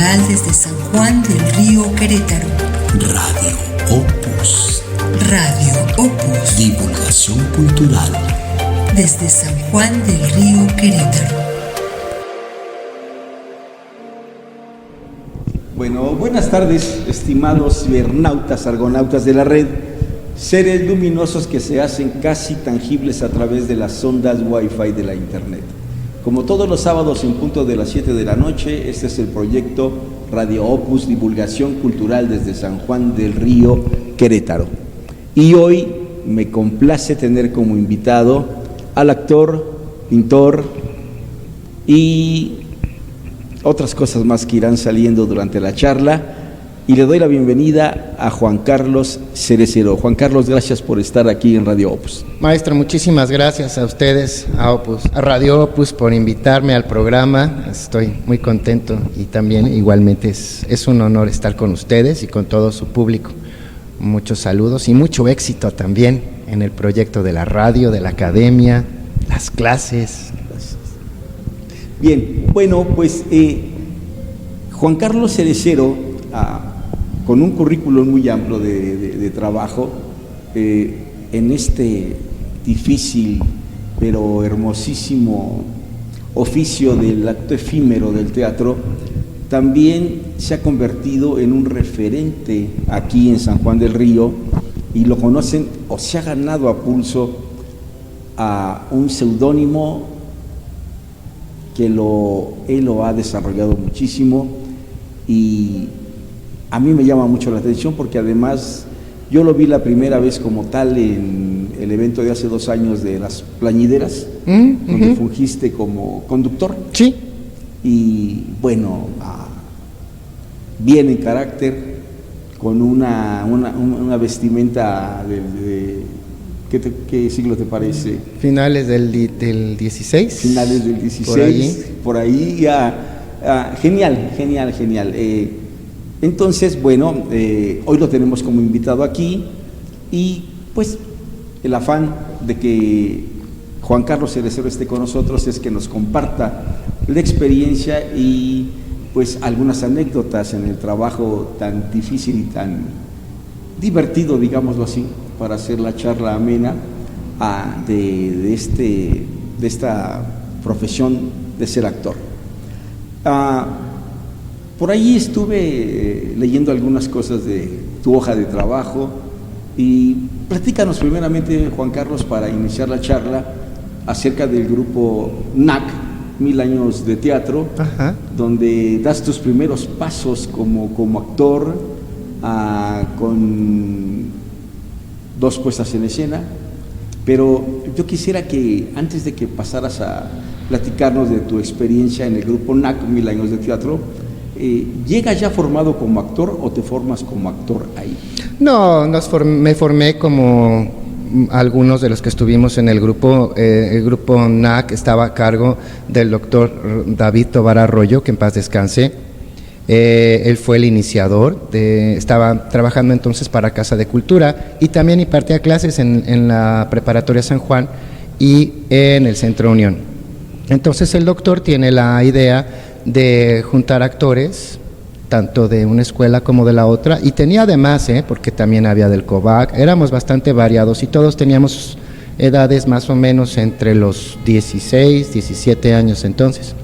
Cultural desde San Juan del Río, Querétaro. Radio Opus. Radio Opus. Divulgación cultural. Desde San Juan del Río, Querétaro. Bueno, buenas tardes, estimados cibernautas, argonautas de la red, seres luminosos que se hacen casi tangibles a través de las ondas Wi-Fi de la Internet. Como todos los sábados en punto de las 7 de la noche, este es el proyecto Radio Opus, Divulgación Cultural desde San Juan del Río, Querétaro. Y hoy me complace tener como invitado al actor, pintor y otras cosas más que irán saliendo durante la charla, y le doy la bienvenida a Juan Carlos Cerecero. Juan Carlos, gracias por estar aquí en Radio Opus. Maestro, muchísimas gracias a ustedes, a Radio Opus, por invitarme al programa. Estoy muy contento y también igualmente es un honor estar con ustedes y con todo su público. Muchos saludos y mucho éxito también en el proyecto de la radio, de la academia, las clases. Bien, bueno, pues Juan Carlos Cerecero, con un currículum muy amplio de trabajo, en este difícil pero hermosísimo oficio del acto efímero del teatro, también se ha convertido en un referente aquí en San Juan del Río, y lo conocen o se ha ganado a pulso a un seudónimo que él lo ha desarrollado muchísimo, y a mí me llama mucho la atención porque además yo lo vi la primera vez como tal en el evento de hace 2 años de las Plañideras, donde fungiste como conductor. Sí. Y bueno, bien en carácter, con una vestimenta ¿qué siglo te parece? Finales del 16. Finales del 16, por ahí ya. Genial. Entonces, bueno, hoy lo tenemos como invitado aquí, y pues el afán de que Juan Carlos Cerecero esté con nosotros es que nos comparta la experiencia y pues algunas anécdotas en el trabajo tan difícil y tan divertido, digámoslo así, para hacer la charla amena de esta profesión de ser actor. Por ahí estuve leyendo algunas cosas de tu hoja de trabajo, y platícanos primeramente, Juan Carlos, para iniciar la charla, acerca del grupo NAC, 1000 años de teatro. Ajá. Donde das tus primeros pasos como actor, con 2 puestas en escena. Pero yo quisiera que, antes de que pasaras a platicarnos de tu experiencia en el grupo NAC, 1000 años de teatro, ¿llegas ya formado como actor o te formas como actor ahí? No, me formé como algunos de los que estuvimos en el grupo. El grupo NAC estaba a cargo del doctor David Tobar Arroyo, que en paz descanse. Él fue el iniciador, estaba trabajando entonces para Casa de Cultura, y también impartía clases en la Preparatoria San Juan y en el Centro Unión. Entonces el doctor tiene la idea de juntar actores, tanto de una escuela como de la otra, y tenía además, porque también había del COVAC, éramos bastante variados y todos teníamos edades más o menos entre los 16, 17 años entonces.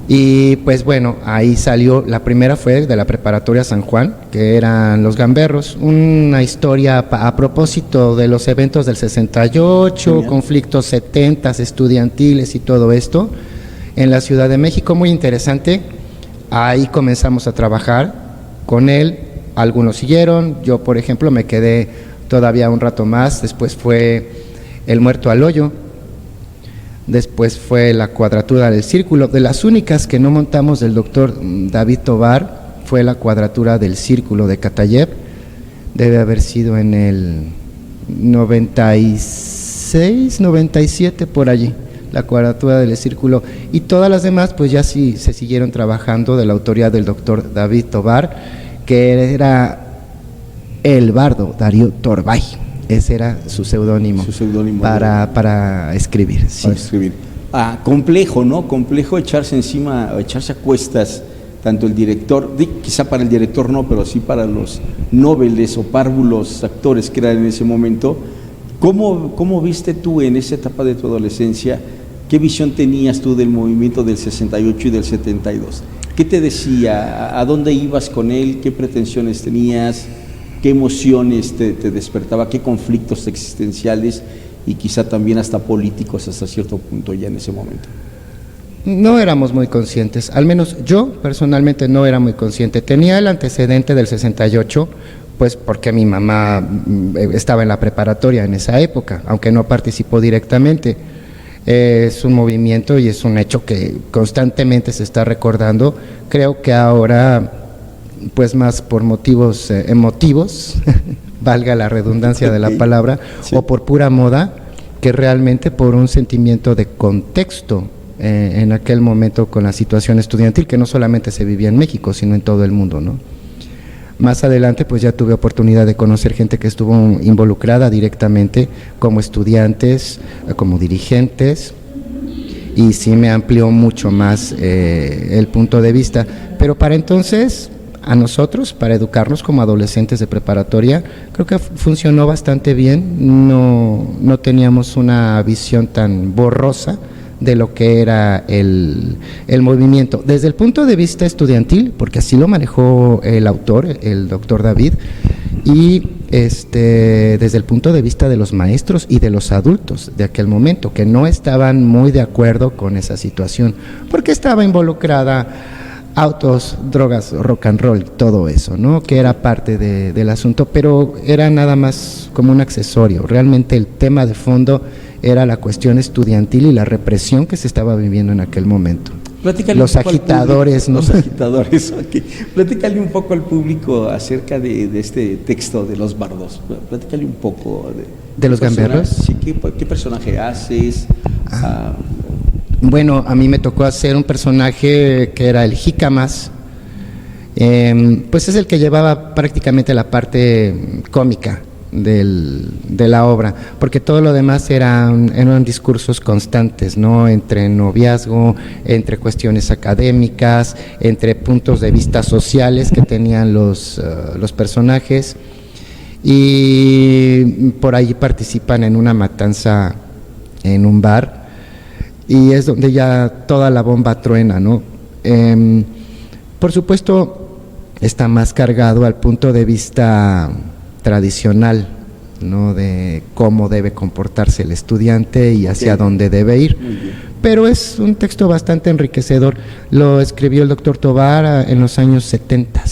Y pues bueno, ahí salió, la primera fue de la Preparatoria San Juan, que eran Los Gamberros, una historia a propósito de los eventos del 68, genial, conflictos 70 estudiantiles y todo esto en la Ciudad de México, muy interesante. Ahí comenzamos a trabajar con él, algunos siguieron, yo por ejemplo me quedé todavía un rato más, después fue El Muerto al Hoyo, después fue La Cuadratura del Círculo. De las únicas que no montamos del doctor David Tobar fue La Cuadratura del Círculo de Katayev, debe haber sido en el 96, 97 por allí, La Cuadratura del Círculo, y todas las demás pues ya sí se siguieron trabajando de la autoría del doctor David Tobar, que era el bardo Darío Torbay. Ese era su seudónimo para escribir. Sí. Para escribir. Complejo, ¿no? Complejo echarse encima, echarse a cuestas tanto el director, quizá para el director no, pero sí para los nobles o párvulos actores que eran en ese momento. ¿Cómo viste tú en esa etapa de tu adolescencia? ¿Qué visión tenías tú del movimiento del 68 y del 72? ¿Qué te decía? ¿A dónde ibas con él? ¿Qué pretensiones tenías? ¿Qué emociones te despertaba? ¿Qué conflictos existenciales y quizá también hasta políticos hasta cierto punto ya en ese momento? No éramos muy conscientes, al menos yo personalmente no era muy consciente. Tenía el antecedente del 68, pues porque mi mamá estaba en la preparatoria en esa época, aunque no participó directamente. Es un movimiento y es un hecho que constantemente se está recordando. Creo que ahora, pues más por motivos emotivos, valga la redundancia de la palabra, sí, o por pura moda, que realmente por un sentimiento de contexto en aquel momento con la situación estudiantil, que no solamente se vivía en México, sino en todo el mundo, ¿no? Más adelante pues ya tuve oportunidad de conocer gente que estuvo involucrada directamente como estudiantes, como dirigentes, y sí me amplió mucho más el punto de vista. Pero para entonces, a nosotros, para educarnos como adolescentes de preparatoria, creo que funcionó bastante bien. No teníamos una visión tan borrosa de lo que era el movimiento. Desde el punto de vista estudiantil, porque así lo manejó el autor, el doctor David, y desde el punto de vista de los maestros y de los adultos de aquel momento, que no estaban muy de acuerdo con esa situación, porque estaba involucrada autos, drogas, rock and roll, todo eso, ¿no? Que era parte del asunto, pero era nada más como un accesorio. Realmente el tema de fondo era la cuestión estudiantil y la represión que se estaba viviendo en aquel momento. Los agitadores, ¿no? Los agitadores, okay. Platícale un poco al público acerca de este texto de Los Bardos. Platícale un poco de los gamberros. Sí, ¿qué personaje haces? Bueno, a mí me tocó hacer un personaje que era el Jícamas, pues es el que llevaba prácticamente la parte cómica de la obra, porque todo lo demás eran discursos constantes, ¿no? Entre noviazgo, entre cuestiones académicas, entre puntos de vista sociales que tenían los personajes, y por ahí participan en una matanza en un bar, y es donde ya toda la bomba truena, ¿no? Por supuesto, está más cargado al punto de vista tradicional, ¿no? De cómo debe comportarse el estudiante y hacia dónde debe ir. Pero es un texto bastante enriquecedor. Lo escribió el doctor Tovar en los años 70,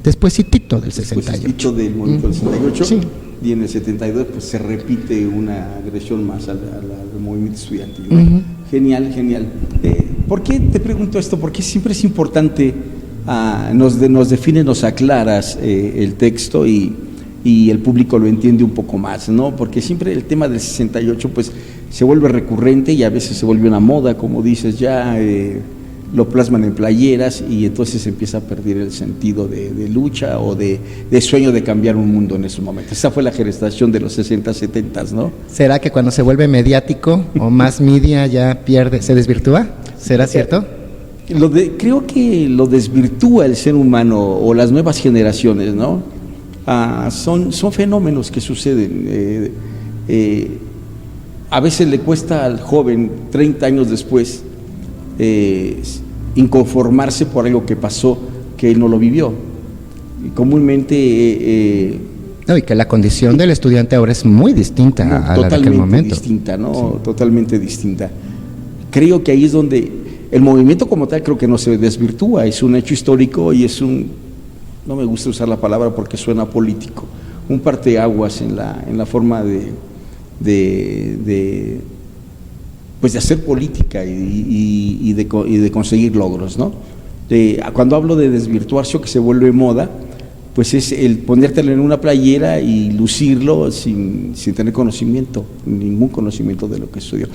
despuésitito del 68. Despuésito del movimiento del 68. Sí. Y en el 72 pues se repite una agresión más al movimiento estudiantil, ¿no? Genial. ¿Por qué te pregunto esto? Porque siempre es importante, nos define, nos aclaras el texto y el público lo entiende un poco más, ¿no? Porque siempre el tema del 68 pues se vuelve recurrente y a veces se vuelve una moda, como dices, ya lo plasman en playeras y entonces empieza a perder el sentido de lucha o de sueño de cambiar un mundo en esos momentos. Esa fue la gestación de los 60, 70, ¿no? ¿Será que cuando se vuelve mediático o más media ya pierde, se desvirtúa? ¿Será cierto? Creo que lo desvirtúa el ser humano o las nuevas generaciones, ¿no? Son fenómenos que suceden. A veces le cuesta al joven 30 años después inconformarse por algo que pasó que él no lo vivió. Y comúnmente no, y que la condición del estudiante ahora es muy distinta a la de aquel momento. Distinta, ¿no? Sí. Totalmente distinta. Creo que ahí es donde el movimiento como tal creo que no se desvirtúa, es un hecho histórico y es no me gusta usar la palabra porque suena político, un parteaguas en la forma de hacer política y de conseguir logros, ¿no? Cuando hablo de desvirtuarse o que se vuelve moda, pues es el ponértelo en una playera y lucirlo sin tener ningún conocimiento de lo que estudió,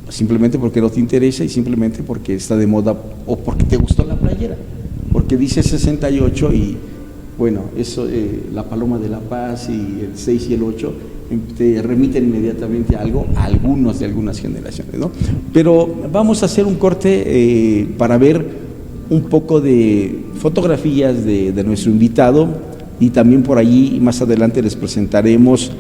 simplemente porque no te interesa y simplemente porque está de moda o porque te gustó la playera, porque dice 68 y bueno, eso, la Paloma de la Paz y el 6 y el 8 te remiten inmediatamente a algo, a algunas generaciones, ¿no? Pero vamos a hacer un corte para ver un poco de fotografías de nuestro invitado, y también por allí más adelante les presentaremos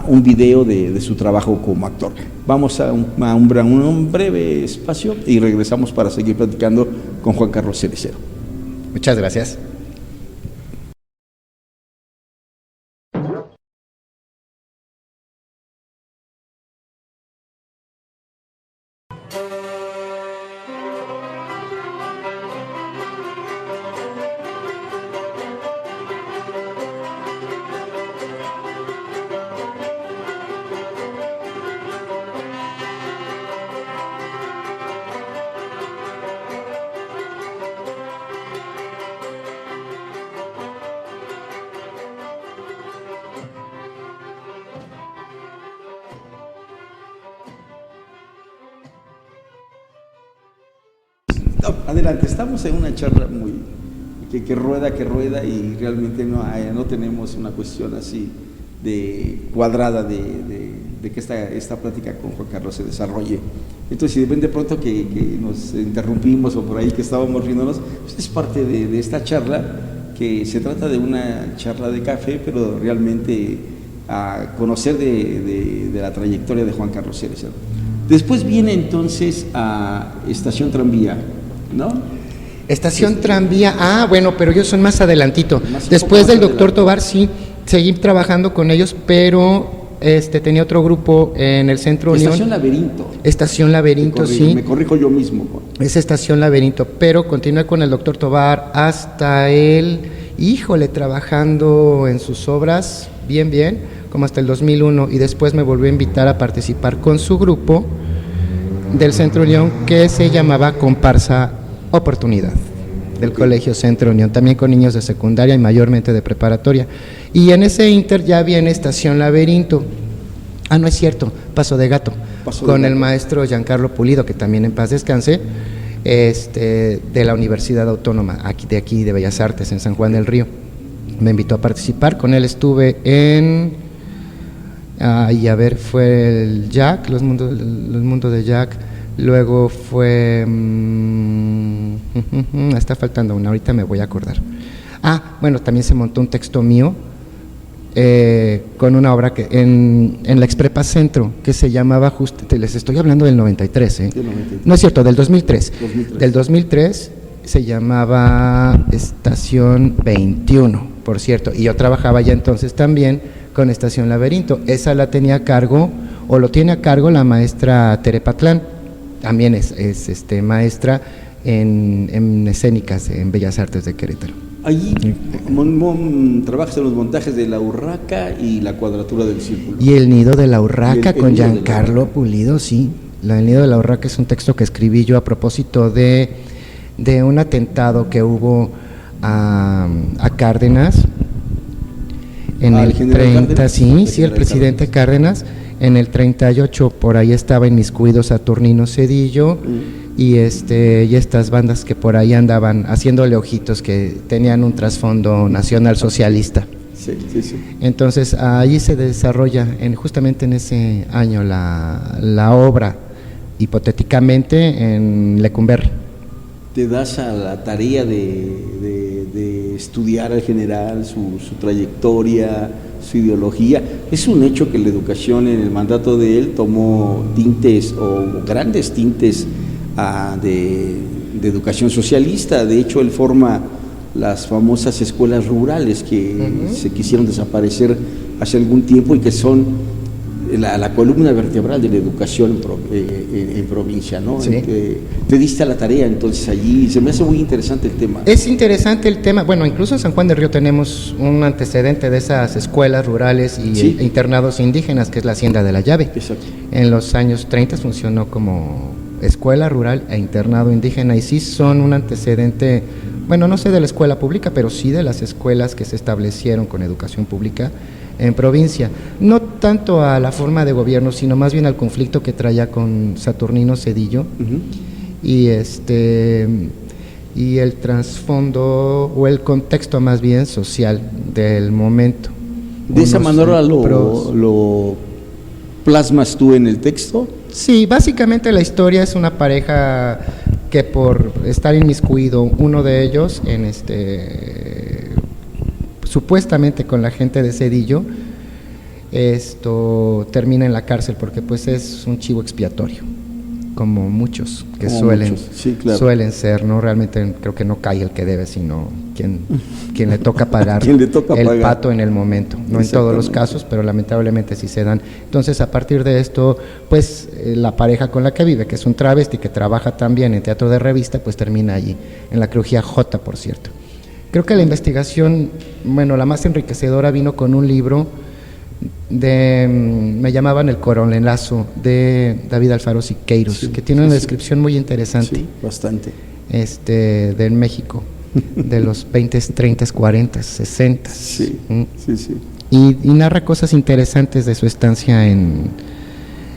un video de su trabajo como actor. Vamos a un breve espacio y regresamos para seguir platicando con Juan Carlos Cerecero. Muchas gracias. No, adelante, estamos en una charla muy que rueda y realmente no tenemos una cuestión así de cuadrada de que esta plática con Juan Carlos se desarrolle. Entonces, si de pronto que nos interrumpimos o por ahí que estábamos riéndonos, pues es parte de esta charla, que se trata de una charla de café, pero realmente a conocer de la trayectoria de Juan Carlos Cerecero. Después viene entonces a Estación Tranvía, ¿no? Estación Tranvía, bueno, pero ellos son más adelantito. Después del doctor Tobar, sí, seguí trabajando con ellos, pero tenía otro grupo en el Centro Unión. Estación Laberinto. Estación Laberinto, sí. Me corrijo yo mismo. Es Estación Laberinto, pero continué con el doctor Tobar hasta trabajando en sus obras, bien, como hasta el 2001, y después me volvió a invitar a participar con su grupo del Centro Unión, que se llamaba Comparsa Oportunidad, del Colegio Centro Unión, también con niños de secundaria y mayormente de preparatoria. Y en ese inter ya viene Estación Laberinto. No es cierto, Paso de Gato, con el maestro Giancarlo Pulido, que también en paz descanse, de la Universidad Autónoma, de aquí de Bellas Artes, en San Juan del Río. Me invitó a participar, con él estuve en... fue el Jack, los mundos de Jack. Luego fue... está faltando una, ahorita me voy a acordar. También se montó un texto mío con una obra que en la Exprepa Centro, que se llamaba, les estoy hablando del 93, no es cierto, del 2003. Del 2003 se llamaba Estación 21, por cierto, y yo trabajaba ya entonces también con Estación Laberinto. Esa la tenía a cargo, o lo tiene a cargo, la maestra Tere Patlán. También es maestra en escénicas en Bellas Artes de Querétaro. Allí trabajas en los montajes de La Urraca y La Cuadratura del Círculo. Y El Nido de la Urraca con Giancarlo Pulido, sí. El Nido de la Urraca es un texto que escribí yo a propósito de un atentado que hubo a Cárdenas en el 30, Cárdenas, sí, el presidente Cárdenas. En el 38 por ahí estaba inmiscuido Saturnino Cedillo y estas bandas que por ahí andaban haciéndole ojitos, que tenían un trasfondo nacional socialista. Sí. Entonces ahí se desarrolla justamente en ese año la obra, hipotéticamente en Lecumberri. Te das a la tarea de estudiar al general, su trayectoria, su ideología. Es un hecho que la educación en el mandato de él tomó tintes o grandes tintes de educación socialista. De hecho, él forma las famosas escuelas rurales que se quisieron desaparecer hace algún tiempo y que son la columna vertebral de la educación en provincia, ¿no? Sí. Te diste a la tarea entonces allí, se me hace muy interesante el tema. Es interesante el tema, bueno, incluso en San Juan del Río tenemos un antecedente de esas escuelas rurales y internados indígenas, que es la Hacienda de la Llave. Exacto. En los años 30 funcionó como escuela rural e internado indígena, y sí son un antecedente, bueno, no sé de la escuela pública, pero sí de las escuelas que se establecieron con educación pública en provincia, no tanto a la forma de gobierno, sino más bien al conflicto que traía con Saturnino Cedillo, y el trasfondo o el contexto más bien social del momento. ¿De esa manera lo plasmas tú en el texto? Sí, básicamente la historia es una pareja que por estar inmiscuido uno de ellos en supuestamente con la gente de Cedillo, termina en la cárcel porque pues es un chivo expiatorio, como muchos que Como suelen, muchos, sí, claro. suelen ser, ¿no? Realmente creo que no cae el que debe, sino quien le toca pagar Quien le toca el pagar. pato en el momento, no en todos los casos, pero lamentablemente sí se dan. Entonces, a partir de esto, pues la pareja con la que vive, que es un travesti que trabaja también en teatro de revista, pues termina allí, en la crujía J, por cierto. Creo que la investigación, bueno, la más enriquecedora vino con un libro me llamaban El Coronellazo, de David Alfaro Siqueiros, Sí, que tiene una sí. descripción muy interesante. Sí, bastante. De México, de los 20, 30, 40, 60. Sí, sí. Y narra cosas interesantes de su estancia en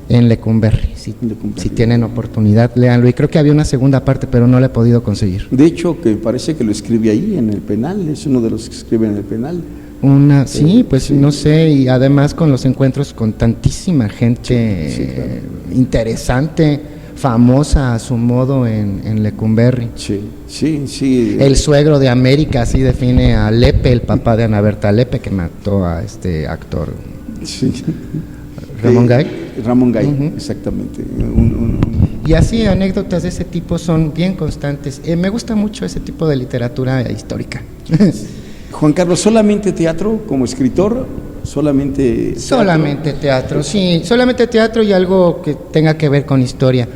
Lecumberri. Si tienen oportunidad, léanlo. Y creo que había una segunda parte, pero no la he podido conseguir. De hecho, que parece que lo escribe ahí en el penal, es uno de los que escribe en el penal. Sí, pues sí. No sé, y además con los encuentros con tantísima gente Sí, claro. interesante, famosa a su modo en Lecumberri. Sí. El suegro de América, así define a Lepe, el papá de Ana Berta Lepe, que mató a este actor. Sí. Ramón Gay. Ramón Gay, Ujú. Exactamente. Y así anécdotas de ese tipo son bien constantes. Me gusta mucho ese tipo de literatura histórica. Juan Carlos, ¿solamente teatro como escritor? ¿Solamente teatro? Solamente teatro, sí, solamente teatro y algo que tenga que ver con historia.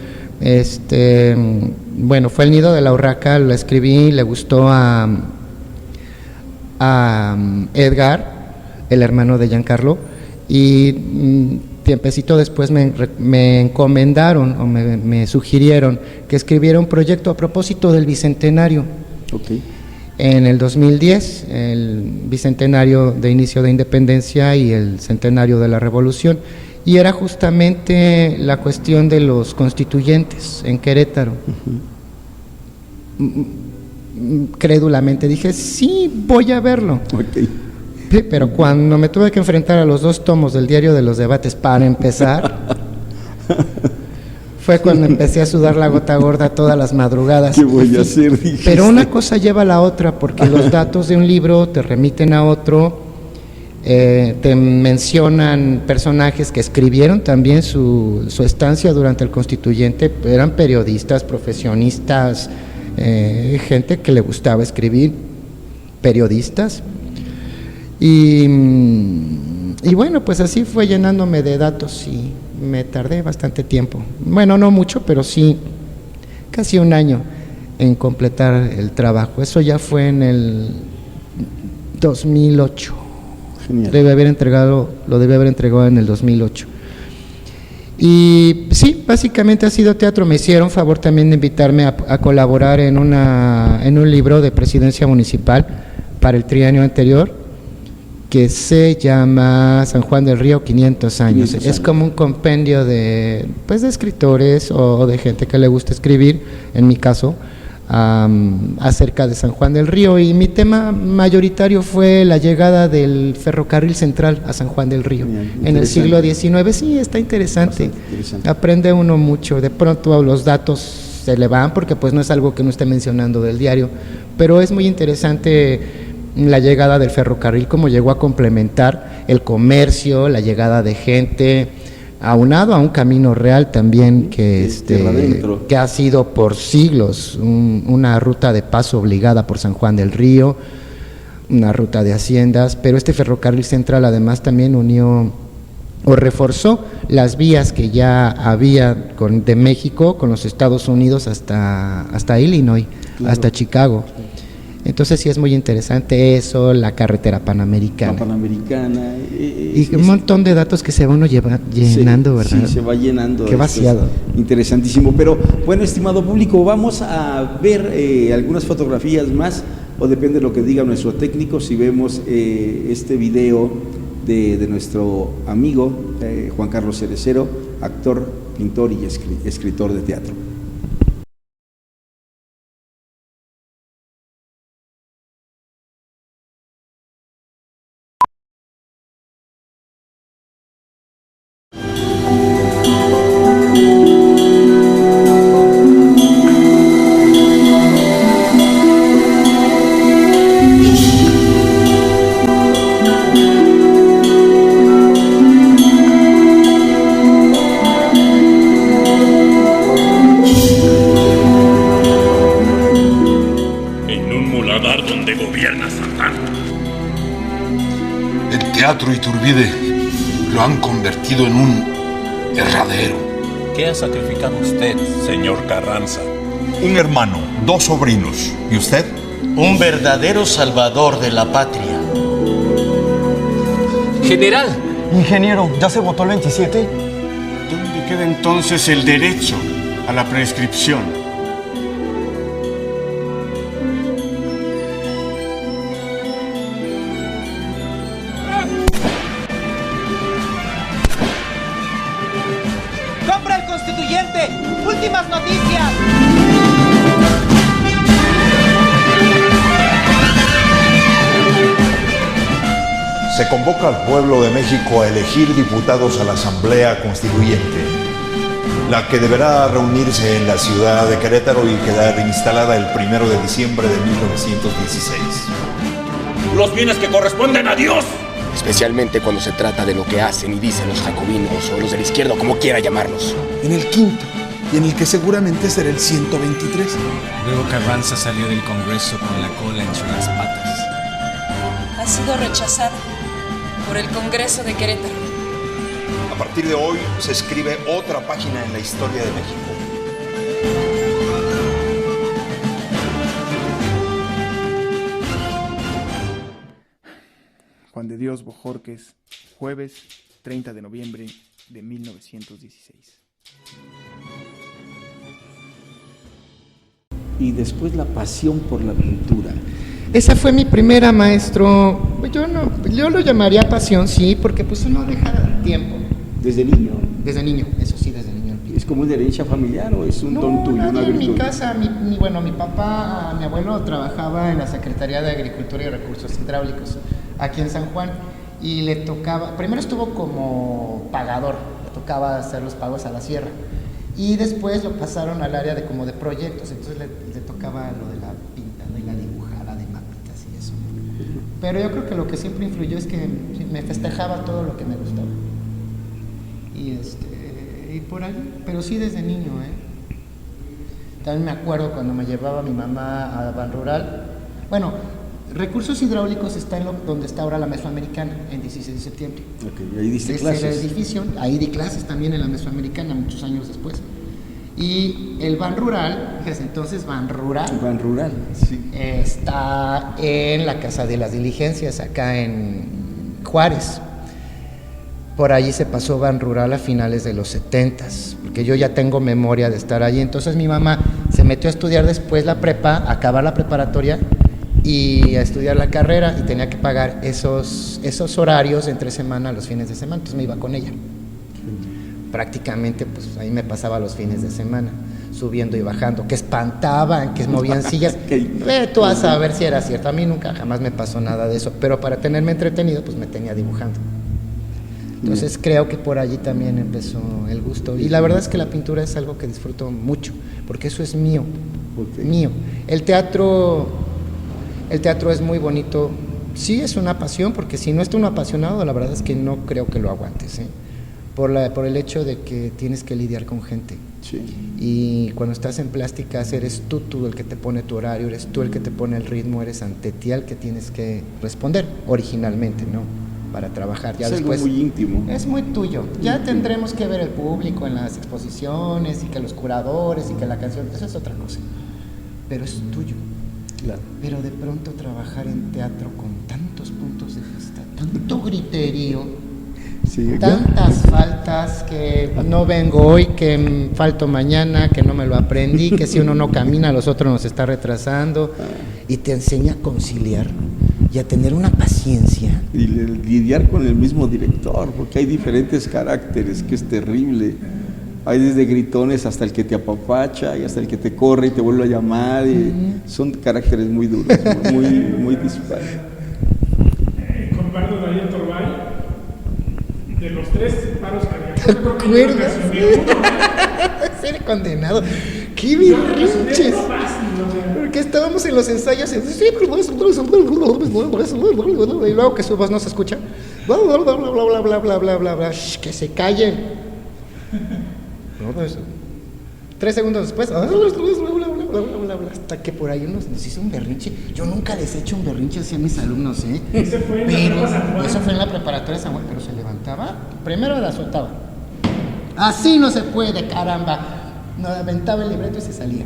Bueno, fue El Nido de la Urraca, lo escribí, le gustó a Edgar, el hermano de Giancarlo, y tiempecito después me encomendaron o me sugirieron que escribiera un proyecto a propósito del Bicentenario. Ok. En el 2010, el Bicentenario de inicio de independencia y el Centenario de la Revolución, y era justamente la cuestión de los constituyentes en Querétaro. Crédulamente dije, sí, voy a verlo. Ok. Sí, pero cuando me tuve que enfrentar a los 2 tomos del Diario de los Debates para empezar, fue cuando empecé a sudar la gota gorda todas las madrugadas. ¿Qué voy a hacer? Dijiste. Pero una cosa lleva a la otra, porque los datos de un libro te remiten a otro, te mencionan personajes que escribieron también su estancia durante el constituyente, eran periodistas, profesionistas, gente que le gustaba escribir, periodistas. Y bueno, pues así fue llenándome de datos y me tardé bastante tiempo. Bueno, no mucho, pero sí casi un año en completar el trabajo. Eso ya fue en el 2008. Genial. Lo debe haber entregado en el 2008. Y sí, básicamente ha sido teatro. Me hicieron favor también de invitarme a colaborar en un libro de presidencia municipal para el trienio anterior, que se llama San Juan del Río 500 años. Es como un compendio de escritores o de gente que le gusta escribir, en mi caso, acerca de San Juan del Río, y mi tema mayoritario fue la llegada del ferrocarril central a San Juan del Río en el siglo XIX. Sí, está interesante. Aprende uno mucho. De pronto los datos se le van porque pues no es algo que no esté mencionando del diario, pero es muy interesante la llegada del ferrocarril, como llegó a complementar el comercio, la llegada de gente, aunado a un camino real también que ha sido por siglos una ruta de paso obligada por San Juan del Río, una ruta de haciendas, pero este ferrocarril central además también unió o reforzó las vías que ya había de México con los Estados Unidos hasta Illinois, claro, hasta Chicago. Entonces sí es muy interesante eso, la carretera panamericana. La panamericana. Y un montón de datos que se va uno llenando, ¿verdad? Sí, se va llenando. Qué vaciado. Interesantísimo. Pero bueno, estimado público, vamos a ver algunas fotografías más, o depende de lo que diga nuestro técnico, si vemos este video de nuestro amigo Juan Carlos Cerecero, actor, pintor y escritor de teatro. olvide, lo han convertido en un herradero. ¿Qué ha sacrificado usted, señor Carranza? Un hermano, 2 sobrinos. ¿Y usted? Un verdadero salvador de la patria. General. Ingeniero, ¿ya se votó el 27? ¿Dónde queda entonces el derecho a la prescripción? ¡Compra el constituyente! ¡Últimas noticias! Se convoca al pueblo de México a elegir diputados a la Asamblea Constituyente, la que deberá reunirse en la ciudad de Querétaro y quedar instalada el 1 de diciembre de 1916. Los bienes que corresponden a Dios. Especialmente cuando se trata de lo que hacen y dicen los jacobinos o los de la izquierda, o como quiera llamarlos. En el quinto, y en el que seguramente será el 123. Luego Carranza salió del Congreso con la cola entre las patas. Ha sido rechazado por el Congreso de Querétaro. A partir de hoy se escribe otra página en la historia de México. Juan de Dios Bojorquez, jueves 30 de noviembre de 1916. Y después la pasión por la pintura. Esa fue mi primera, maestro. Yo lo llamaría pasión, sí, porque pues uno deja tiempo. ¿Desde niño? Desde niño, eso sí, desde niño. ¿Es como una herencia familiar o es un don tuyo? No, una en virtud? mi casa, mi papá, mi abuelo trabajaba en la Secretaría de Agricultura y Recursos Hidráulicos, aquí en San Juan, y le tocaba, primero estuvo como pagador, le tocaba hacer los pagos a la sierra, y después lo pasaron al área de proyectos, entonces le tocaba lo de la pintada y la dibujada de mapitas y eso. Pero yo creo que lo que siempre influyó es que me festejaba todo lo que me gustaba. Y por ahí, pero sí desde niño, También me acuerdo cuando me llevaba mi mamá a Ban Rural. Bueno, Recursos Hidráulicos está donde está ahora la Mesoamericana, en 16 de septiembre. Ok, ahí diste clases. clases. El edificio, ahí di clases también en la Mesoamericana, muchos años después. Y el Ban Rural, desde entonces Ban Rural, sí. Está en la Casa de las Diligencias, acá en Juárez. Por allí se pasó Ban Rural a finales de los 70s, porque yo ya tengo memoria de estar allí. Entonces mi mamá se metió a estudiar después la prepa, a acabar la preparatoria y a estudiar la carrera, y tenía que pagar esos horarios entre semana, los fines de semana, entonces me iba con ella. Prácticamente pues ahí me pasaba los fines de semana, subiendo y bajando, que espantaban, que movían sillas. Tú vas a ver si era cierto. A mí nunca, jamás me pasó nada de eso, pero para tenerme entretenido pues me tenía dibujando. Entonces creo que por allí también empezó el gusto, y la verdad es que la pintura es algo que disfruto mucho, porque eso es mío, mío. El teatro es muy bonito, sí es una pasión, porque si no está uno apasionado, la verdad es que no creo que lo aguantes, por el hecho de que tienes que lidiar con gente. Sí. Y cuando estás en plásticas eres tú el que te pone tu horario, eres tú el que te pone el ritmo, eres ante ti el que tienes que responder originalmente, ¿no? Para trabajar. Ya es después, algo muy íntimo. Es muy tuyo. Ya tendremos que ver el público en las exposiciones y que los curadores y que la canción, eso es otra cosa. Pero es tuyo. Claro. Pero de pronto trabajar en teatro con tantos puntos de vista, tanto griterío, sí, tantas faltas, que no vengo hoy, que falto mañana, que no me lo aprendí, que si uno no camina los otros nos está retrasando, y te enseña a conciliar y a tener una paciencia. Y lidiar con el mismo director, porque hay diferentes caracteres, que es terrible. Hay desde gritones hasta el que te apapacha y hasta el que te corre y te vuelve a llamar. Y son caracteres muy duros, muy dispares. Comparto Darío Torbay, de los 3 paros cardíacos. ¿Te acuerdas? Ser condenado. ¡Qué berrinches! Porque estábamos en los ensayos y luego que su voz no se escucha, bla bla bla bla bla bla bla bla bla bla, que se callen. Todo eso. 3 segundos después, hasta que por ahí unos nos hizo un berrinche. Yo nunca les he hecho un berrinche hacia mis alumnos, Eso fue en la preparatoria de San Juan, pero se levantaba, primero la soltaba. Así no se puede, caramba. No, aventaba el libreto y se salía.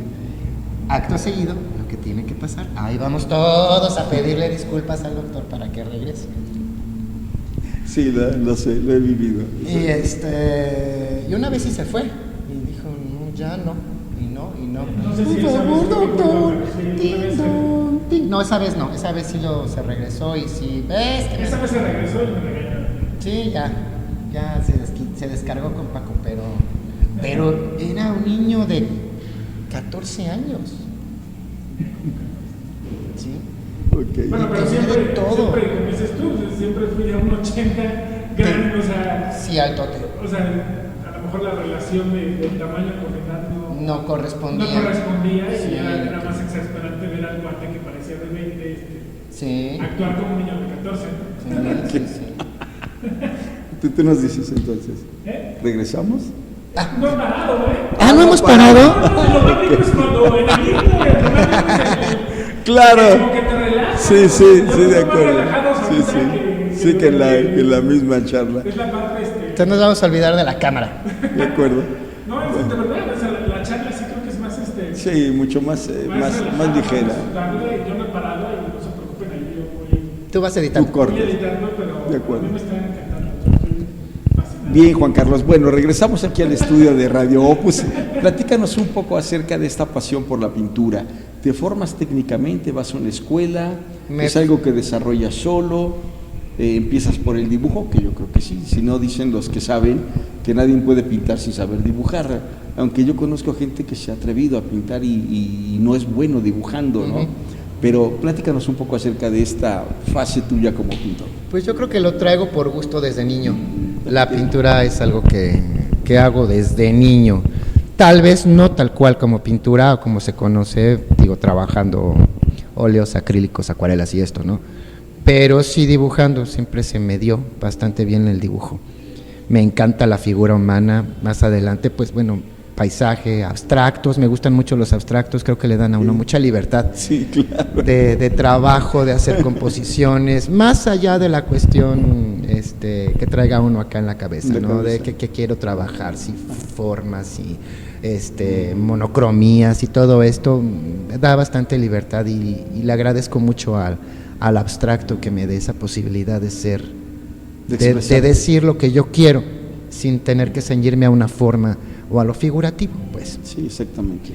Acto seguido, lo que tiene que pasar, ahí vamos todos a pedirle disculpas al doctor para que regrese. Sí, lo sé, lo he vivido. Y una vez sí se fue y dijo, no, ya no, y no. No sé si por favor, doctor. Sí, no, esa vez no, esa vez sí se regresó y sí, ¿ves? Esa vez se regresó y me regañaron. Sí, ya se descargó con Paco, pero era un niño de 14 años. Sí. Okay. Bueno, pero siempre, como dices tú, siempre fui a un 80 grande, o sea... Sí, altote. O sea, a lo mejor la relación del tamaño con edad no correspondía. Y era más exasperante ver al guate que parecía de 20, actuar como un niño de 14. Sí. ¿Tú nos dices entonces? ¿Regresamos? No he parado, ¿no hemos parado? Lo típico es cuando en el libro claro. como que te relajas. Sí, de acuerdo. Sí, que en la misma charla. Es la parte Entonces nos vamos a olvidar de la cámara. De acuerdo. No, de verdad, o sea, la charla sí creo que es más sí, mucho más ligera. Yo no he parado y no se preocupen, ahí yo voy. Tú vas editando. Tú cortas. Voy editando, pero de acuerdo. A mí me está encantando. Bien, Juan Carlos. Bueno, regresamos aquí al estudio de Radio Opus. Platícanos un poco acerca de esta pasión por la pintura. ¿Te formas técnicamente? ¿Vas a una escuela? ¿Es algo que desarrollas solo? ¿Empiezas por el dibujo? Que yo creo que sí. Si no, dicen los que saben que nadie puede pintar sin saber dibujar. Aunque yo conozco gente que se ha atrevido a pintar y no es bueno dibujando, ¿no? Pero platícanos un poco acerca de esta fase tuya como pintor. Pues yo creo que lo traigo por gusto desde niño. La pintura es algo que hago desde niño. Tal vez no tal cual como pintura o como se conoce, trabajando óleos, acrílicos, acuarelas y esto, ¿no? Pero sí dibujando, siempre se me dio bastante bien el dibujo. Me encanta la figura humana. Más adelante, pues bueno, paisaje, abstractos, me gustan mucho los abstractos, creo que le dan a uno mucha libertad de trabajo, de hacer composiciones, más allá de la cuestión que traiga uno acá en la cabeza, ¿no? De que quiero trabajar, si formas, y monocromías y todo esto, da bastante libertad y le agradezco mucho al abstracto que me dé esa posibilidad de ser, de decir lo que yo quiero, sin tener que ceñirme a una forma o a lo figurativo, pues. Sí, exactamente.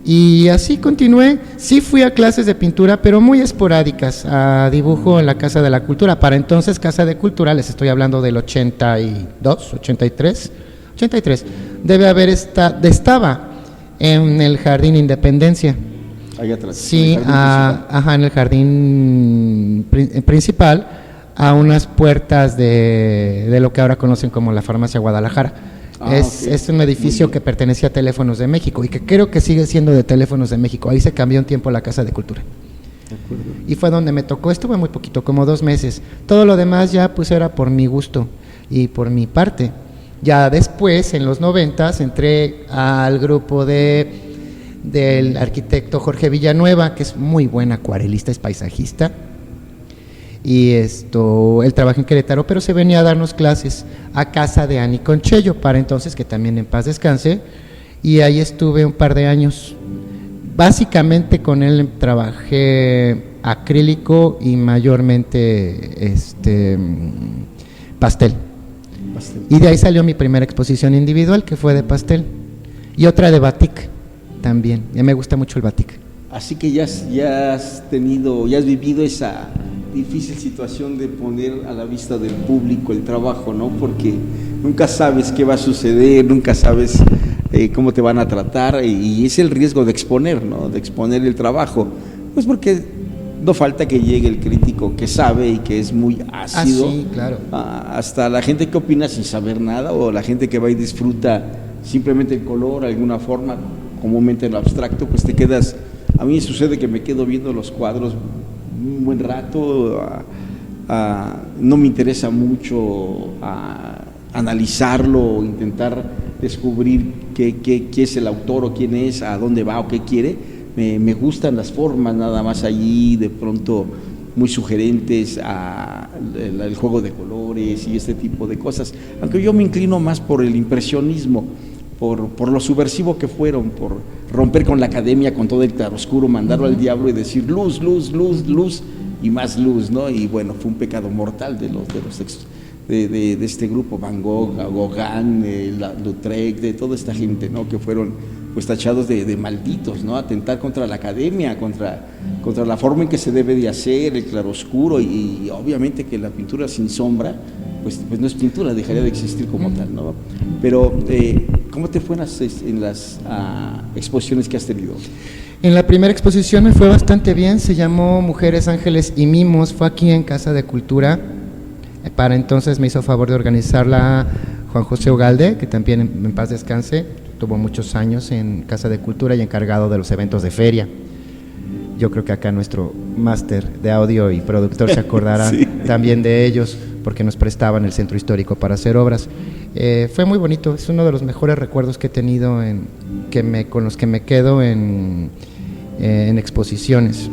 Y así continué. Sí fui a clases de pintura, pero muy esporádicas, a dibujo en la Casa de la Cultura. Para entonces, Casa de Cultura, les estoy hablando del 82, 83. Debe haber estaba en el Jardín Independencia. Allá atrás. Sí, en el jardín principal, a unas puertas de lo que ahora conocen como la Farmacia Guadalajara. Es un edificio que pertenecía a Teléfonos de México y que creo que sigue siendo de Teléfonos de México. Ahí se cambió un tiempo la Casa de Cultura. De acuerdo. Y fue donde me tocó, estuve muy poquito, como 2 meses. Todo lo demás ya pues era por mi gusto y por mi parte. Ya después, en los 90s, entré al grupo del arquitecto Jorge Villanueva, que es muy buen acuarelista, es paisajista. Y él trabaja en Querétaro, pero se venía a darnos clases a casa de Ani Conchello, para entonces, que también en paz descanse, y ahí estuve un par de años. Básicamente con él trabajé acrílico y mayormente pastel. Y de ahí salió mi primera exposición individual, que fue de pastel, y otra de batik también. Ya me gusta mucho el batik. Así que ya has vivido esa difícil situación de poner a la vista del público el trabajo, ¿no? Porque nunca sabes qué va a suceder, nunca sabes cómo te van a tratar, y es el riesgo de exponer, ¿no? De exponer el trabajo, pues porque no falta que llegue el crítico que sabe y que es muy ácido. Sí, claro. Hasta la gente que opina sin saber nada, o la gente que va y disfruta simplemente el color, alguna forma, comúnmente en lo abstracto, pues te quedas. A mí sucede que me quedo viendo los cuadros un buen rato, no me interesa mucho analizarlo, intentar descubrir qué es el autor o quién es, a dónde va o qué quiere, me gustan las formas nada más allí, de pronto muy sugerentes el juego de colores y este tipo de cosas, aunque yo me inclino más por el impresionismo, por lo subversivo que fueron, por romper con la academia, con todo el claroscuro, mandarlo al diablo y decir luz, luz, luz, luz y más luz, ¿no? Y bueno, fue un pecado mortal de los textos de este grupo, Van Gogh, Gauguin, Lautrec, de toda esta gente, ¿no? Que fueron pues tachados de malditos, ¿no? Atentar contra la academia, contra la forma en que se debe de hacer, el claroscuro y obviamente que la pintura sin sombra, pues no es pintura, dejaría de existir como tal, ¿no? Pero, ¿cómo te fue en las exposiciones que has tenido? En la primera exposición me fue bastante bien, se llamó Mujeres, Ángeles y Mimos, fue aquí en Casa de Cultura. Para entonces me hizo favor de organizarla Juan José Ugalde, que también en paz descanse, tuvo muchos años en Casa de Cultura y encargado de los eventos de feria. Yo creo que acá nuestro máster de audio y productor se acordará sí. También de ellos, porque nos prestaban el centro histórico para hacer obras. Fue muy bonito, es uno de los mejores recuerdos que he tenido con los que me quedo en exposiciones.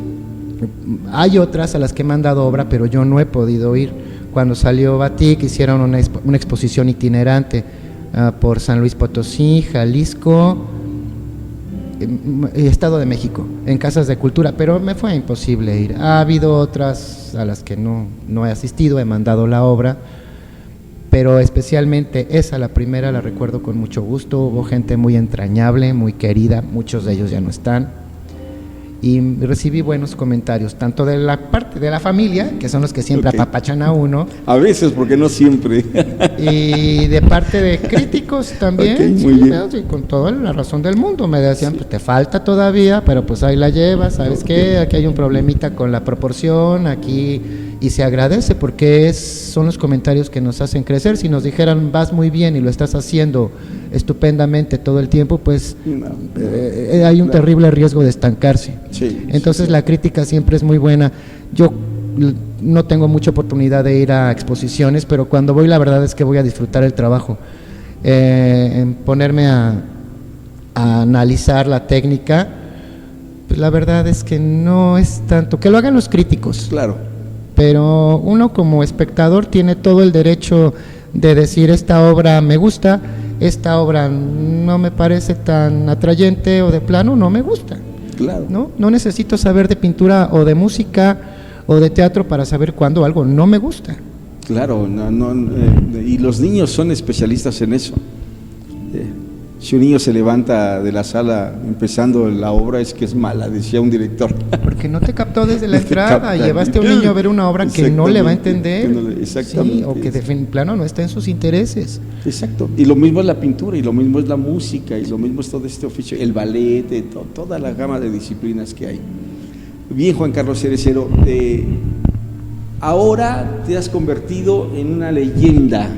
Hay otras a las que me han dado obra, pero yo no he podido ir. Cuando salió Batik hicieron una exposición itinerante por San Luis Potosí, Jalisco, Estado de México, en casas de cultura, pero me fue imposible ir. Ha habido otras a las que no he asistido, he mandado la obra, pero especialmente esa, la primera, la recuerdo con mucho gusto. Hubo gente muy entrañable, muy querida, muchos de ellos ya no están, y recibí buenos comentarios, tanto de la parte de la familia, que son los que siempre apapachan a uno. A veces, porque no siempre. Y de parte de críticos también, sí, con toda la razón del mundo. Me decían, pues te falta todavía, pero pues ahí la llevas, ¿sabes qué? Aquí hay un problemita con la proporción, aquí, y se agradece porque son los comentarios que nos hacen crecer. Si nos dijeran, vas muy bien y lo estás haciendo estupendamente todo el tiempo, pues hay un terrible riesgo de estancarse. Sí, entonces la crítica siempre es muy buena. Yo no tengo mucha oportunidad de ir a exposiciones, pero cuando voy la verdad es que voy a disfrutar el trabajo, en ponerme a analizar la técnica. Pues la verdad es que no es tanto, que lo hagan los críticos, claro, pero uno como espectador tiene todo el derecho de decir, esta obra me gusta, esta obra no me parece tan atrayente, o de plano no me gusta. Claro. No necesito saber de pintura o de música o de teatro para saber cuándo algo no me gusta. Claro, y los niños son especialistas en eso. Si un niño se levanta de la sala empezando la obra, es que es mala, decía un director. Porque no te captó desde la entrada, llevaste a un niño a ver una obra que no le va a entender, exactamente, sí, o que de plano no está en sus intereses. Exacto, y lo mismo es la pintura, y lo mismo es la música, y lo mismo es todo este oficio, el ballet, toda la gama de disciplinas que hay. Bien, Juan Carlos Cerecero, ahora te has convertido en una leyenda,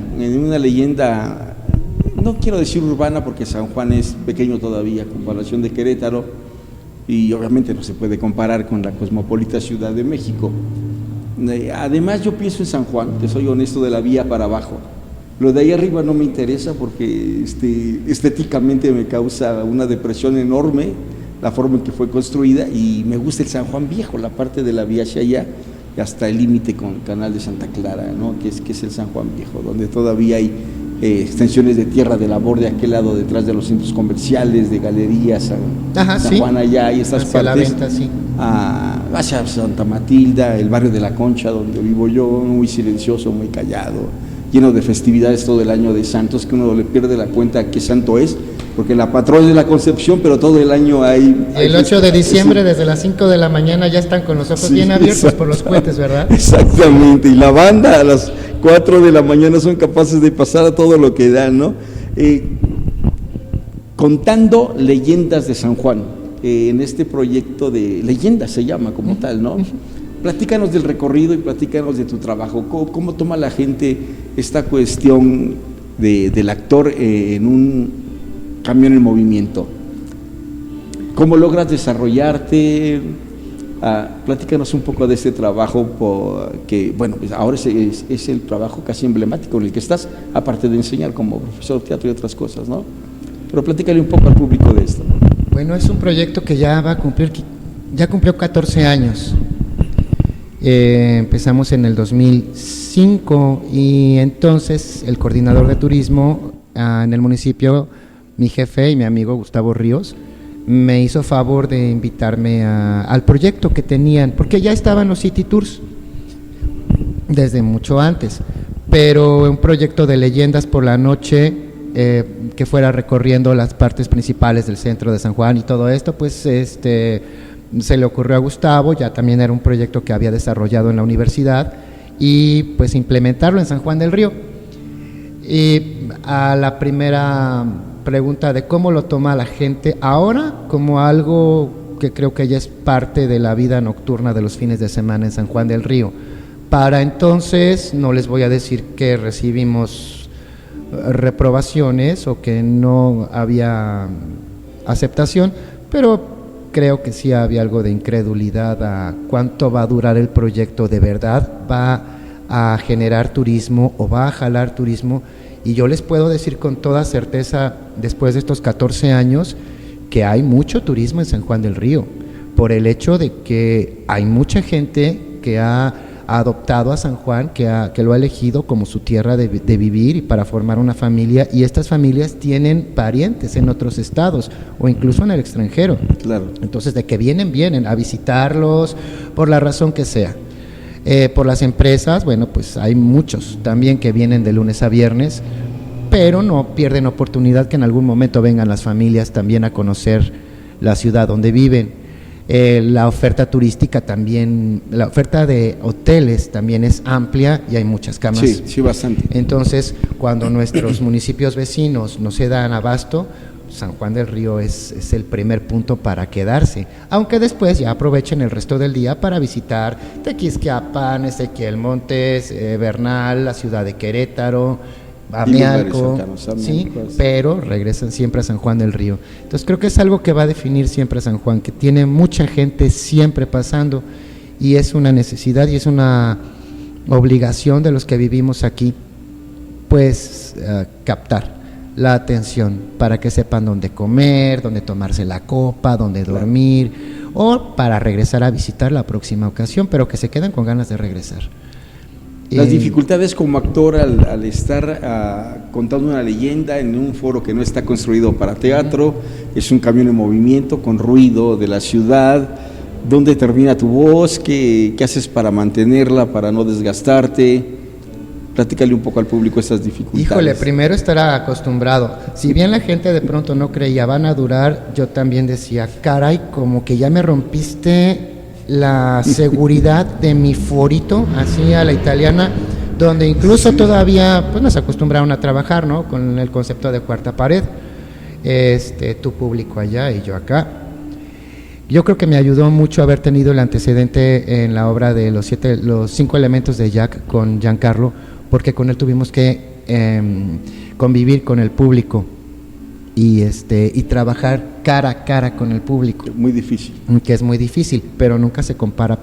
no quiero decir urbana porque San Juan es pequeño todavía a comparación de Querétaro, y obviamente no se puede comparar con la cosmopolita Ciudad de México. Además, yo pienso en San Juan, te soy honesto, de la vía para abajo. Lo de ahí arriba no me interesa porque estéticamente me causa una depresión enorme la forma en que fue construida, y me gusta el San Juan Viejo, la parte de la vía hacia allá hasta el límite con Canal de Santa Clara, ¿no? que es el San Juan Viejo, donde todavía hay extensiones de tierra de labor de aquel lado, detrás de los centros comerciales, de galerías, San Juan allá y estas hacia partes, la venta, sí. Hacia Santa Matilda, el barrio de La Concha, donde vivo yo, muy silencioso, muy callado, lleno de festividades todo el año de santos, que uno le pierde la cuenta qué santo es, porque la patrona es la Concepción, pero todo el año hay el 8 de diciembre desde las 5 de la mañana ya están con los ojos bien abiertos por los cohetes, ¿verdad? Exactamente, y la banda a las 4 de la mañana son capaces de pasar a todo lo que dan, ¿no? Contando leyendas de San Juan, en este proyecto de leyendas se llama como tal, ¿no? Platícanos del recorrido y platícanos de tu trabajo. ¿Cómo toma la gente esta cuestión del actor en un camión en movimiento? ¿Cómo logras desarrollarte? Platícanos un poco de este trabajo, que bueno, pues ahora es el trabajo casi emblemático en el que estás, aparte de enseñar como profesor de teatro y otras cosas, ¿no? Pero platícale un poco al público de esto. Bueno, es un proyecto que ya cumplió 14 años. Empezamos en el 2005 y entonces el coordinador de turismo en el municipio, mi jefe y mi amigo Gustavo Ríos, me hizo favor de invitarme al proyecto que tenían, porque ya estaban los City Tours desde mucho antes, pero un proyecto de leyendas por la noche que fuera recorriendo las partes principales del centro de San Juan y todo esto, pues se le ocurrió a Gustavo, ya también era un proyecto que había desarrollado en la universidad, y pues implementarlo en San Juan del Río. Y a la primera pregunta de cómo lo toma la gente ahora, como algo que creo que ya es parte de la vida nocturna de los fines de semana en San Juan del Río. Para entonces no les voy a decir que recibimos reprobaciones o que no había aceptación, pero creo que sí había algo de incredulidad a cuánto va a durar el proyecto, de verdad va a generar turismo o va a jalar turismo. Y yo les puedo decir con toda certeza, después de estos 14 años, que hay mucho turismo en San Juan del Río, por el hecho de que hay mucha gente que ha adoptado a San Juan, que lo ha elegido como su tierra de vivir y para formar una familia, y estas familias tienen parientes en otros estados o incluso en el extranjero. Claro. Entonces, de que vienen a visitarlos por la razón que sea. Por las empresas, bueno, pues hay muchos también que vienen de lunes a viernes, pero no pierden oportunidad que en algún momento vengan las familias también a conocer la ciudad donde viven. La oferta turística también, la oferta de hoteles también es amplia y hay muchas camas. Sí, bastante. Entonces, cuando nuestros municipios vecinos no se dan abasto, San Juan del Río es el primer punto para quedarse, aunque después ya aprovechen el resto del día para visitar Tequisquiapan, Ezequiel Montes, Bernal, la ciudad de Querétaro, Amialco, sí, pero regresan siempre a San Juan del Río. Entonces creo que es algo que va a definir siempre a San Juan, que tiene mucha gente siempre pasando, y es una necesidad y es una obligación de los que vivimos aquí, pues captar la atención para que sepan dónde comer, dónde tomarse la copa, dónde dormir, o para regresar a visitar la próxima ocasión, pero que se queden con ganas de regresar. Las dificultades como actor al estar contando una leyenda en un foro que no está construido para teatro, es un camión en movimiento con ruido de la ciudad. ¿Dónde termina tu voz? ¿Qué haces para mantenerla, para no desgastarte? Platícale un poco al público estas dificultades. Híjole, primero estar acostumbrado. Si bien la gente de pronto no creía van a durar, yo también decía, caray, como que ya me rompiste la seguridad de mi forito, así a la italiana, donde incluso todavía pues nos acostumbraron a trabajar, ¿no? Con el concepto de cuarta pared, tu público allá y yo acá. Yo creo que me ayudó mucho haber tenido el antecedente en la obra de los 5 elementos de Jack con Giancarlo, porque con él tuvimos que convivir con el público y trabajar cara a cara con el público. Muy difícil. Que es muy difícil, pero nunca se compara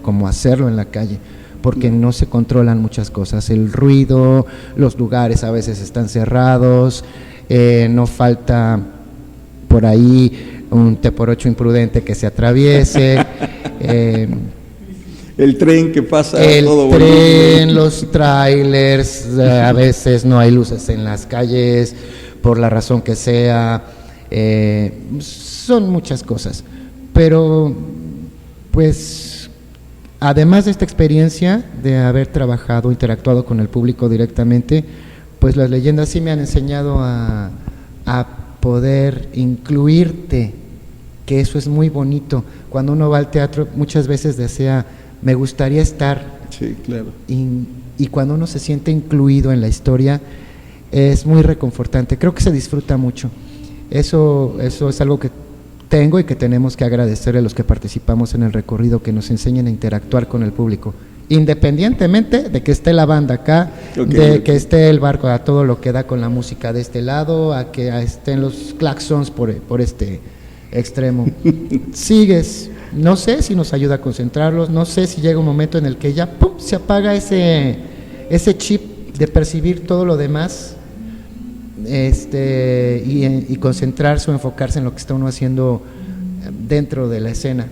como hacerlo en la calle, porque no se controlan muchas cosas, el ruido, los lugares a veces están cerrados, no falta por ahí un T8 imprudente que se atraviese, el tren que pasa, el todo tren, bonito. los trailers, a veces no hay luces en las calles por la razón que sea, son muchas cosas, pero pues además de esta experiencia de haber trabajado, interactuado con el público directamente, pues las leyendas sí me han enseñado a poder incluirte, que eso es muy bonito. Cuando uno va al teatro muchas veces desea, me gustaría estar, sí, claro. Y cuando uno se siente incluido en la historia es muy reconfortante, creo que se disfruta mucho. Eso es algo que tengo y que tenemos que agradecer a los que participamos en el recorrido, que nos enseñen a interactuar con el público, independientemente de que esté la banda acá, que esté el barco a todo lo que da con la música de este lado, a que estén los claxons por este extremo. Sigues, no sé si nos ayuda a concentrarlos, no sé si llega un momento en el que ya ¡pum!, se apaga ese chip de percibir todo lo demás, y concentrarse o enfocarse en lo que está uno haciendo dentro de la escena.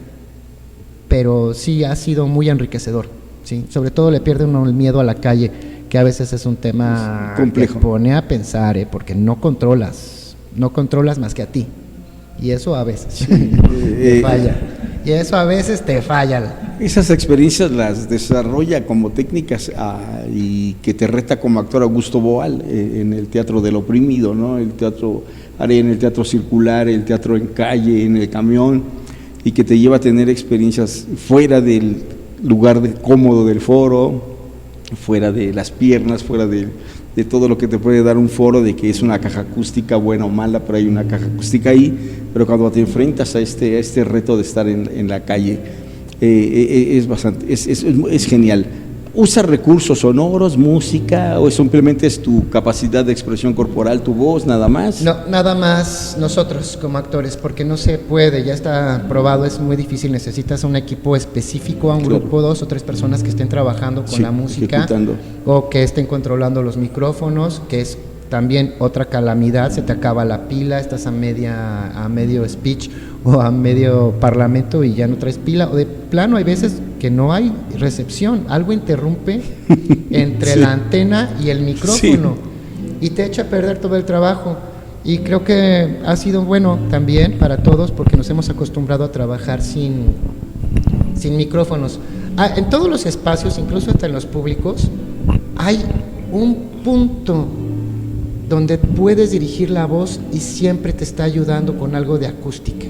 Pero sí ha sido muy enriquecedor, ¿sí? Sobre todo le pierde uno el miedo a la calle, que a veces es un tema complejo, que pone a pensar, porque no controlas más que a ti, y eso a veces te falla, y eso a veces te falla. Esas experiencias las desarrolla como técnicas y que te reta como actor Augusto Boal en el Teatro del Oprimido, ¿no? El Teatro Arena, el Teatro Circular, el Teatro en Calle, en el Camión, y que te lleva a tener experiencias fuera del lugar cómodo del foro, fuera de las piernas, fuera de todo lo que te puede dar un foro, de que es una caja acústica buena o mala, pero hay una caja acústica ahí. Pero cuando te enfrentas a este reto de estar en la calle, es genial. ¿Usas recursos sonoros, música, o simplemente es tu capacidad de expresión corporal, tu voz, nada más? No, nada más nosotros como actores, porque no se puede, ya está probado, es muy difícil, necesitas un equipo específico, a un grupo, 2 o 3 personas que estén trabajando con la música, o que estén controlando los micrófonos, que es también otra calamidad, se te acaba la pila, estás a medio speech o a medio parlamento y ya no traes pila, o de plano hay veces que no hay recepción, algo interrumpe entre la antena y el micrófono, y te echa a perder todo el trabajo. Y creo que ha sido bueno también para todos, porque nos hemos acostumbrado a trabajar sin micrófonos. En todos los espacios, incluso hasta en los públicos, hay un punto donde puedes dirigir la voz y siempre te está ayudando con algo de acústica.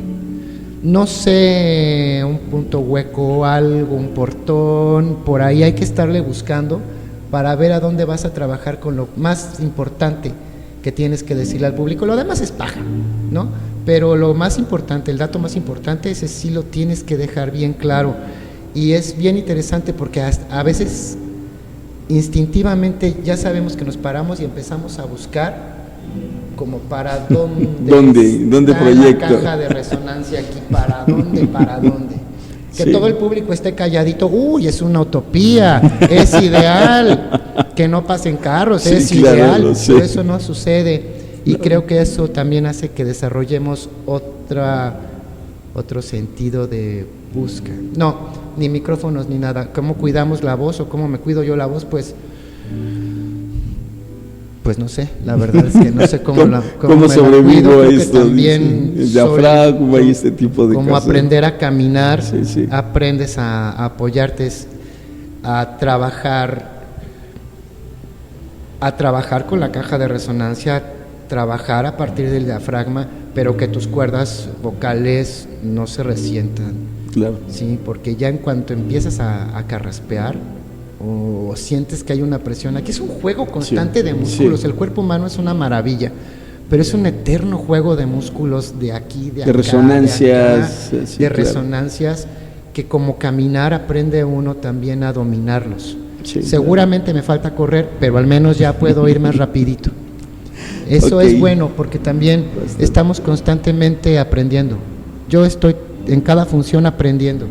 No sé, un punto hueco, algo, un portón, por ahí hay que estarle buscando para ver a dónde vas a trabajar con lo más importante que tienes que decirle al público. Lo demás es paja, ¿no? Pero lo más importante, el dato más importante, ese sí lo tienes que dejar bien claro. Y es bien interesante porque a veces instintivamente ya sabemos que nos paramos y empezamos a buscar como para dónde proyecto la caja de resonancia aquí, para dónde, que todo el público esté calladito. Uy, es una utopía, es ideal que no pasen carros, es ideal, pero eso no sucede, y creo que eso también hace que desarrollemos otro sentido de busca. No, ni micrófonos ni nada. ¿Cómo cuidamos la voz o cómo me cuido yo la voz? Pues no sé, la verdad es que no sé cómo sobrevivo a esto, también el diafragma y este tipo de cosas. Como aprender a caminar, aprendes a apoyarte, a trabajar con la caja de resonancia, trabajar a partir del diafragma, pero que tus cuerdas vocales no se resientan. Claro. Sí, porque ya en cuanto empiezas a carraspear o sientes que hay una presión, aquí es un juego constante de músculos, el cuerpo humano es una maravilla, pero es un eterno juego de músculos de aquí, de acá, resonancias, de resonancias, que como caminar aprende uno también a dominarlos. Seguramente me falta correr, pero al menos ya puedo ir más rapidito. Eso es bueno, porque también estamos constantemente aprendiendo. Yo estoy en cada función aprendiendo.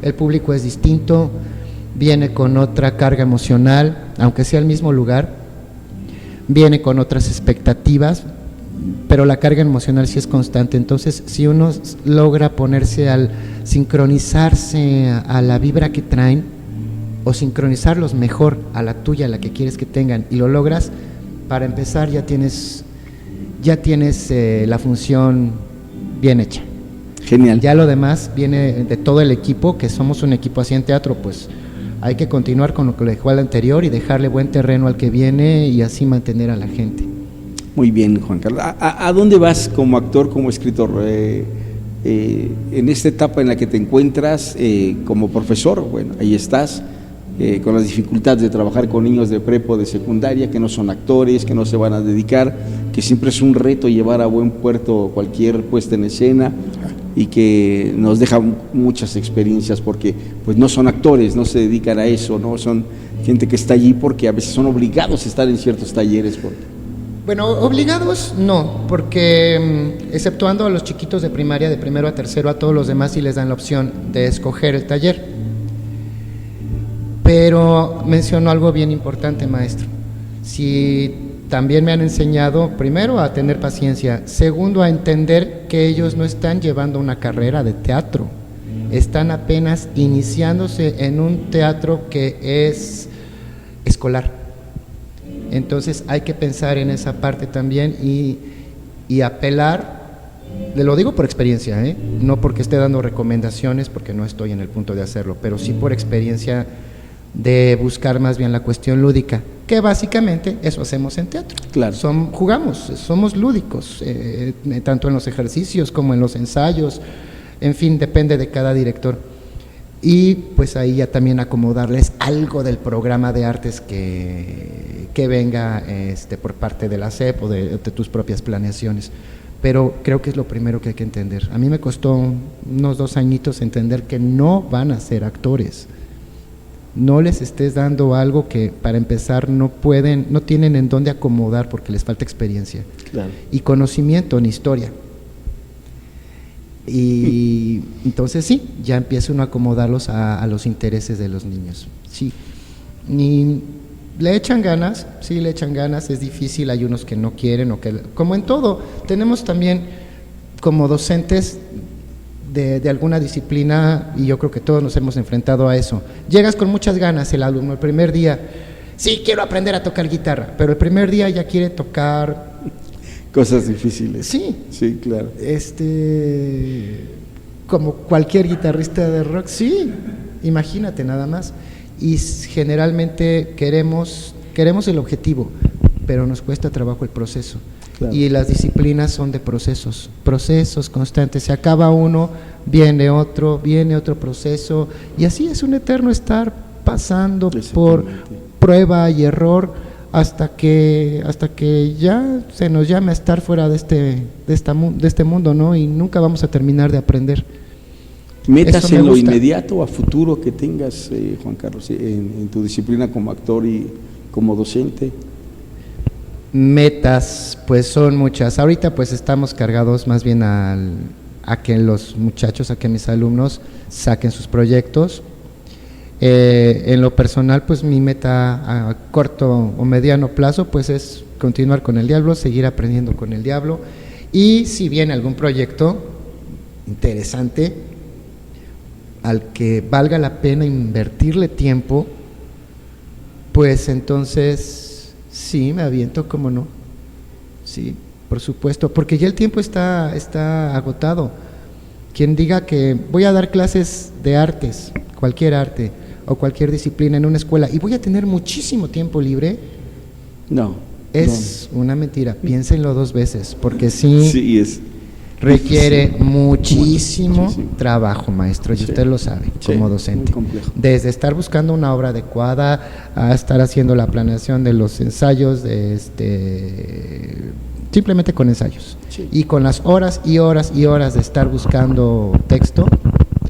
El público es distinto, viene con otra carga emocional, aunque sea el mismo lugar, viene con otras expectativas, pero la carga emocional sí es constante. Entonces, si uno logra ponerse al sincronizarse a la vibra que traen, o sincronizarlos mejor a la tuya, a la que quieres que tengan, y lo logras, para empezar ya tienes la función bien hecha. Genial. Ya lo demás viene de todo el equipo, que somos un equipo así en teatro, pues hay que continuar con lo que le dejó al anterior y dejarle buen terreno al que viene, y así mantener a la gente. Muy bien, Juan Carlos. ¿A dónde vas como actor, como escritor? En esta etapa en la que te encuentras como profesor, bueno, ahí estás, con las dificultades de trabajar con niños de prepa o de secundaria, que no son actores, que no se van a dedicar, que siempre es un reto llevar a buen puerto cualquier puesta en escena, y que nos deja muchas experiencias, porque pues no son actores, no se dedican a eso, no son gente que está allí porque a veces son obligados a estar en ciertos talleres. Bueno, obligados no, porque exceptuando a los chiquitos de primaria, de primero a tercero, a todos los demás sí les dan la opción de escoger el taller. Pero mencionó algo bien importante, maestro. Si también me han enseñado, primero, a tener paciencia, segundo, a entender que ellos no están llevando una carrera de teatro, están apenas iniciándose en un teatro que es escolar. Entonces hay que pensar en esa parte también y apelar, le lo digo por experiencia, no porque esté dando recomendaciones, porque no estoy en el punto de hacerlo, pero sí por experiencia de buscar más bien la cuestión lúdica, que básicamente eso hacemos en teatro. Claro. Jugamos, somos lúdicos, tanto en los ejercicios como en los ensayos, en fin, depende de cada director. Y pues ahí ya también acomodarles algo del programa de artes que venga por parte de la SEP o de tus propias planeaciones. Pero creo que es lo primero que hay que entender. A mí me costó unos 2 añitos entender que no van a ser actores. No les estés dando algo que para empezar no tienen en dónde acomodar porque les falta experiencia. Claro. Y conocimiento en historia. Y entonces sí, ya empieza uno a acomodarlos a los intereses de los niños. Sí. Y le echan ganas, sí le echan ganas, es difícil, hay unos que no quieren, como en todo, tenemos también como docentes de alguna disciplina, y yo creo que todos nos hemos enfrentado a eso. Llegas con muchas ganas el alumno, el primer día, sí, quiero aprender a tocar guitarra, pero el primer día ya quiere tocar cosas difíciles. Sí, claro. Como cualquier guitarrista de rock, sí, imagínate nada más. Y generalmente queremos el objetivo, pero nos cuesta trabajo el proceso. Claro. Y las disciplinas son de procesos constantes. Se acaba uno, viene otro proceso, y así es un eterno estar pasando por prueba y error hasta que ya se nos llame a estar fuera de este mundo, ¿no? Y nunca vamos a terminar de aprender. Metas en lo inmediato o a futuro que tengas, Juan Carlos, en tu disciplina como actor y como docente. Metas, pues son muchas. Ahorita pues estamos cargados más bien a que los muchachos, a que mis alumnos saquen sus proyectos. En lo personal, pues mi meta a corto o mediano plazo pues es continuar con el Diablo, seguir aprendiendo con el Diablo, y si viene algún proyecto interesante al que valga la pena invertirle tiempo, pues entonces sí, me aviento, ¿cómo no? Sí, por supuesto, porque ya el tiempo está agotado. Quien diga que voy a dar clases de artes, cualquier arte o cualquier disciplina en una escuela y voy a tener muchísimo tiempo libre, es una mentira. Piénsenlo 2 veces, porque sí requiere muchísimo trabajo, maestro, y usted lo sabe como docente. Desde estar buscando una obra adecuada a estar haciendo la planeación de los ensayos, simplemente con ensayos, y con las horas y horas y horas de estar buscando texto.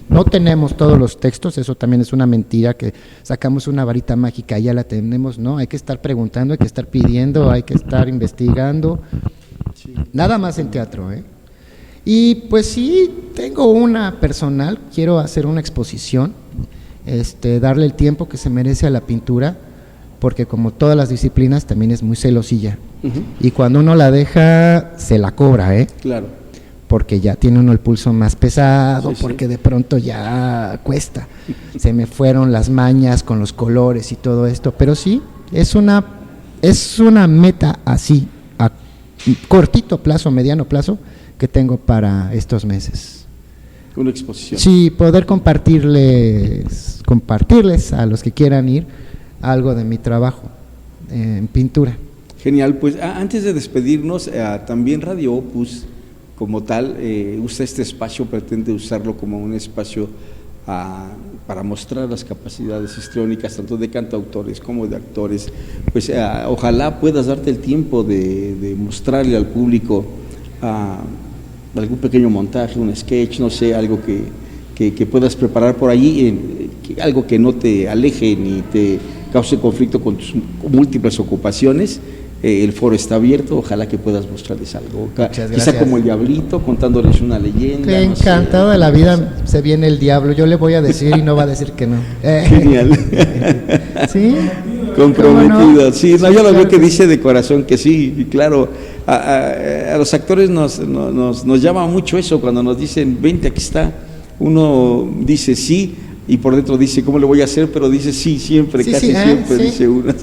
No tenemos todos los textos, eso también es una mentira, que sacamos una varita mágica y ya la tenemos, no, hay que estar preguntando, hay que estar pidiendo, hay que estar investigando, nada más en teatro, Y pues sí, tengo una personal, quiero hacer una exposición, darle el tiempo que se merece a la pintura, porque como todas las disciplinas también es muy celosilla, y cuando uno la deja, se la cobra, Claro. Porque ya tiene uno el pulso más pesado, porque de pronto ya cuesta, se me fueron las mañas con los colores y todo esto, pero sí, es una meta así, a cortito plazo, mediano plazo, que tengo para estos meses. Una exposición. Sí, poder compartirles a los que quieran ir algo de mi trabajo en pintura. Genial, pues antes de despedirnos, también Radio Opus como tal usa este espacio, pretende usarlo como un espacio para mostrar las capacidades histriónicas tanto de cantautores como de actores. Pues ojalá puedas darte el tiempo de mostrarle al público algún pequeño montaje, un sketch, no sé, algo que puedas preparar por allí, algo que no te aleje ni te cause conflicto con tus múltiples ocupaciones. El foro está abierto, ojalá que puedas mostrarles algo. Quizá como el Diablito, contándoles una leyenda. Qué encantado de la vida se viene el Diablo, yo le voy a decir y no va a decir que no. Genial. ¿Sí? Comprometida, no? sí, no, yo lo veo que dice de corazón que sí, y claro, a los actores nos llama mucho eso cuando nos dicen, vente, aquí está, uno dice sí, y por dentro dice, ¿cómo le voy a hacer? Pero dice sí, siempre, sí, casi sí, siempre, sí. Dice uno.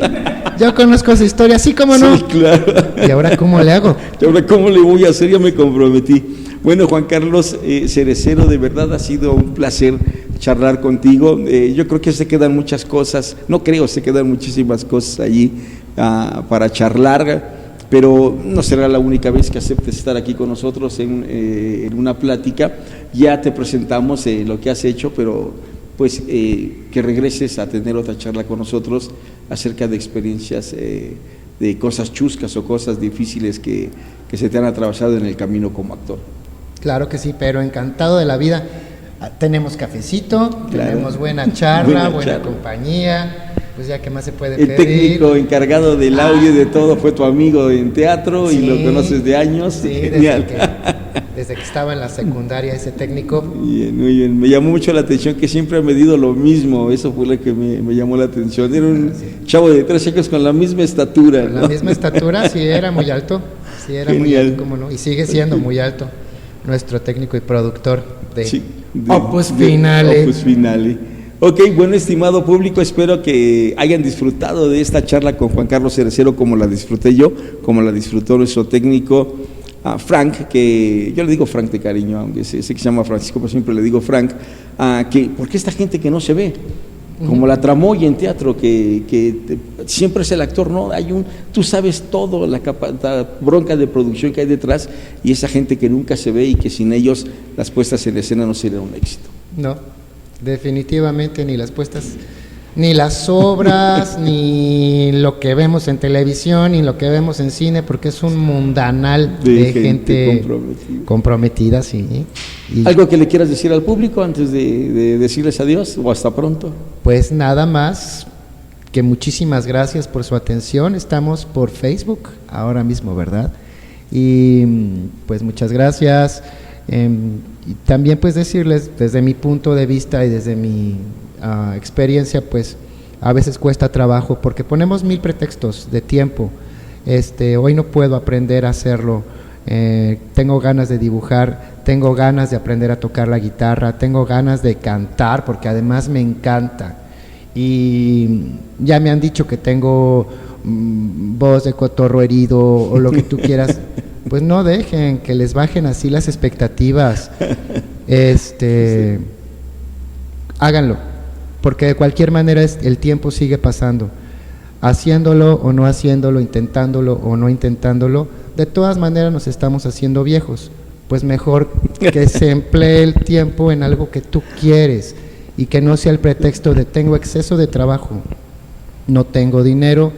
Yo conozco esa historia, sí, ¿cómo no? Sí, claro. ¿Y ahora cómo le hago? ¿Y ahora cómo le voy a hacer? Ya me comprometí. Bueno, Juan Carlos Cerecero, de verdad ha sido un placer charlar contigo. Yo creo que se quedan muchas cosas, no creo, se quedan muchísimas cosas allí para charlar, pero no será la única vez que aceptes estar aquí con nosotros en una plática. Ya te presentamos lo que has hecho, pero pues que regreses a tener otra charla con nosotros acerca de experiencias, de cosas chuscas o cosas difíciles que se te han atravesado en el camino como actor. Claro que sí, pero encantado de la vida. Tenemos cafecito, claro. Tenemos buena charla, buena compañía, pues ya que más se puede pedir. El técnico encargado del audio y de todo fue tu amigo en teatro, sí, y lo conoces de años. Sí, desde que estaba en la secundaria ese técnico. Bien, muy bien. Me llamó mucho la atención que siempre ha medido lo mismo, eso fue lo que me llamó la atención. Era un chavo de 3 años con la misma estatura. Con la misma estatura, sí, era muy alto, sí, era genial. Muy alto, cómo no, y sigue siendo muy alto. Nuestro técnico y productor de Opus Finale. Opus Finale. Ok, bueno, estimado público, espero que hayan disfrutado de esta charla con Juan Carlos Cerecero como la disfruté yo, como la disfrutó nuestro técnico Frank, que yo le digo Frank de cariño, aunque sé que se llama Francisco, pero siempre le digo Frank, porque esta gente que no se ve, como la tramoya en teatro, que siempre es el actor, ¿no? Tú sabes todo, la bronca de producción que hay detrás, y esa gente que nunca se ve y que sin ellos las puestas en escena no serían un éxito. No, definitivamente ni las puestas, ni las obras, ni lo que vemos en televisión, ni lo que vemos en cine, porque es un mundanal de gente comprometida, sí. ¿Algo que le quieras decir al público antes de decirles adiós o hasta pronto? Pues nada más que muchísimas gracias por su atención. Estamos por Facebook ahora mismo, ¿verdad? Y pues muchas gracias. Y también pues decirles desde mi punto de vista y desde mi experiencia, pues a veces cuesta trabajo porque ponemos 1000 pretextos de tiempo. Hoy no puedo aprender a hacerlo. Tengo ganas de dibujar, tengo ganas de aprender a tocar la guitarra, tengo ganas de cantar porque además me encanta, y ya me han dicho que tengo voz de cotorro herido o lo que tú quieras. Pues no dejen que les bajen así las expectativas, háganlo, porque de cualquier manera el tiempo sigue pasando, haciéndolo o no haciéndolo, intentándolo o no intentándolo, de todas maneras nos estamos haciendo viejos. Pues mejor que se emplee el tiempo en algo que tú quieres y que no sea el pretexto de tengo exceso de trabajo, no tengo dinero,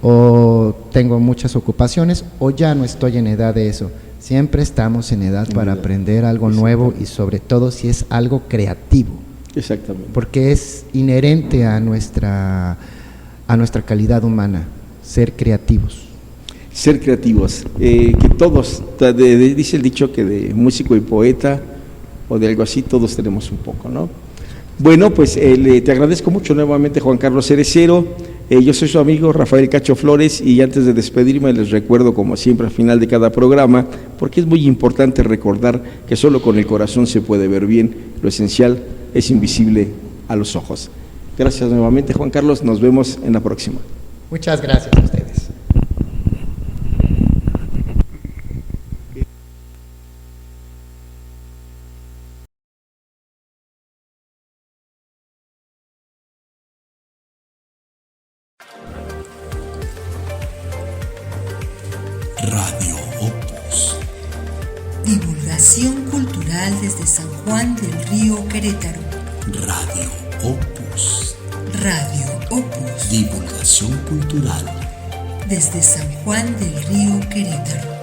o tengo muchas ocupaciones, o ya no estoy en edad de eso. Siempre estamos en edad para aprender algo nuevo, y sobre todo si es algo creativo. Exactamente. Porque es inherente a nuestra calidad humana, ser creativos. Ser creativos, que todos, dice el dicho que de músico y poeta o de algo así, todos tenemos un poco, ¿no? Bueno, pues te agradezco mucho nuevamente, Juan Carlos Cerecero. Yo soy su amigo Rafael Cacho Flores, y antes de despedirme les recuerdo, como siempre al final de cada programa, porque es muy importante recordar que solo con el corazón se puede ver bien, lo esencial es invisible a los ojos. Gracias nuevamente, Juan Carlos, nos vemos en la próxima. Muchas gracias a ustedes. Radio Opus. Divulgación cultural desde San Juan del Río, Querétaro. Radio Opus. Radio Opus. Divulgación cultural desde San Juan del Río, Querétaro.